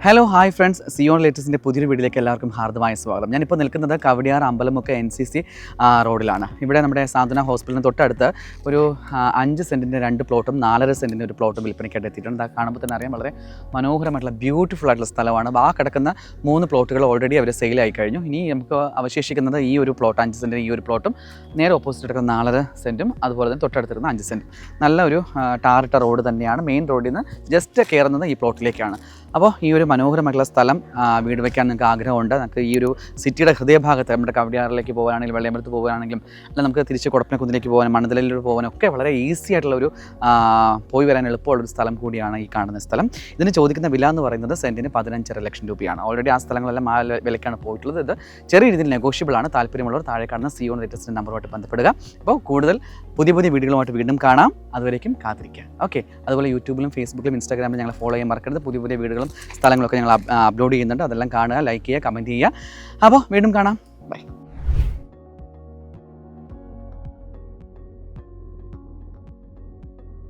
Hello hi friends, Zion ലേറ്റസ്റ്റിൻ്റെ പുതിയൊരു വീഡിയോയിലേക്ക് എല്ലാവർക്കും ഹാർദമായ സ്വാഗതം. ഞാനിപ്പോൾ നിൽക്കുന്നത് കവടിയാർ അമ്പലമുക്ക് NCC റോഡിലാണ്. ഇവിടെ നമ്മുടെ സാന്ത്വന ഹോസ്പിറ്റലിന് തൊട്ടടുത്ത് ഒരു 5 സെൻറ്റിൻ്റെ 2 പ്ലോട്ടും 4.5 സെൻറ്റിൻ്റെ ഒരു പ്ലോട്ടും വിൽപ്പനയ്ക്കായിട്ട് എത്തിയിട്ടുണ്ട്. കാണുമ്പോൾ തന്നെ അറിയാം, വളരെ മനോഹരമായിട്ടുള്ള ബ്യൂട്ടിഫുൾ ആയിട്ടുള്ള സ്ഥലമാണ്. ആ കിടക്കുന്ന 3 പ്ലോട്ടുകൾ ഓൾറെഡി അവർ സെയിലായി കഴിഞ്ഞു. ഇനി നമുക്ക് അവശേഷിക്കുന്നത് ഈ ഒരു പ്ലോട്ട് 5 സെൻറ്റിന് ഈ ഒരു പ്ലോട്ടും നേരെ ഓപ്പോസിറ്റ് കിടക്കുന്ന 4.5 സെൻറ്റും അതുപോലെ തന്നെ തൊട്ടടുത്തിരുന്ന 5 സെൻറ്റും. നല്ല ഒരു ടാറിട്ട റോഡ് തന്നെയാണ്. മെയിൻ റോഡിൽ നിന്ന് ജസ്റ്റ് കയറുന്നത് ഈ പ്ലോട്ടിലേക്കാണ്. അപ്പോൾ ഈ ഒരു മനോഹരമായിട്ടുള്ള സ്ഥലം വീട് വയ്ക്കാൻ നിങ്ങൾക്ക് ആഗ്രഹമുണ്ട്. നമുക്ക് ഈ ഒരു സിറ്റിയുടെ ഹൃദയഭാഗത്ത് നമ്മുടെ കവടിയാറിലേക്ക് പോകാനാണെങ്കിലും വെള്ളയമ്പലത്ത് പോകാനാണെങ്കിലും അല്ല നമുക്ക് തിരിച്ച് കൊടപ്പനക്കുന്നിലേക്ക് പോകാനും മണതലയിലൂടെ പോകാനും ഒക്കെ വളരെ ഈസി ആയിട്ടുള്ള ഒരു പോയി വരാൻ എളുപ്പമുള്ളൊരു സ്ഥലം കൂടിയാണ് ഈ കാണുന്ന സ്ഥലം. ഇതിന് ചോദിക്കുന്ന വില എന്ന് പറയുന്നത് സെൻറ്റിന് 15.5 ലക്ഷം രൂപയാണ്. ഓൾറെഡി ആ സ്ഥലങ്ങളെല്ലാം ആ വിലയ്ക്കാണ് പോയിട്ടുള്ളത്. ഇത് ചെറിയ രീതിയിൽ നെഗോഷ്യബിളാണ്. താല്പര്യമുള്ളവർ താഴെ കാണുന്ന സിയോൺ ലേറ്റസ്റ്റിൻ്റെ നമ്പറുമായിട്ട് ബന്ധപ്പെടുക. അപ്പോൾ കൂടുതൽ പുതിയ വീഡിയോകളുമായിട്ട് വീണ്ടും കാണാം. അതുവരേക്കും കാത്തിരിക്കുക. ഓക്കെ, അതുപോലെ യൂട്യൂബിലും ഫേസ്ബുക്കിലും ഇൻസ്റ്റാഗ്രാമിലും ഞങ്ങൾ ഫോളോ ചെയ്യാൻ മറക്കരുത്. പുതിയ വീഡിയോകളും സ്ഥലങ്ങളൊക്കെ ഞങ്ങൾ അപ്ലോഡ് ചെയ്യുന്നുണ്ട്. അതെല്ലാം കാണുക, ലൈക്ക് ചെയ്യുക, കമൻറ്റ് ചെയ്യുക. അപ്പോൾ വീണ്ടും കാണാം. ബൈ.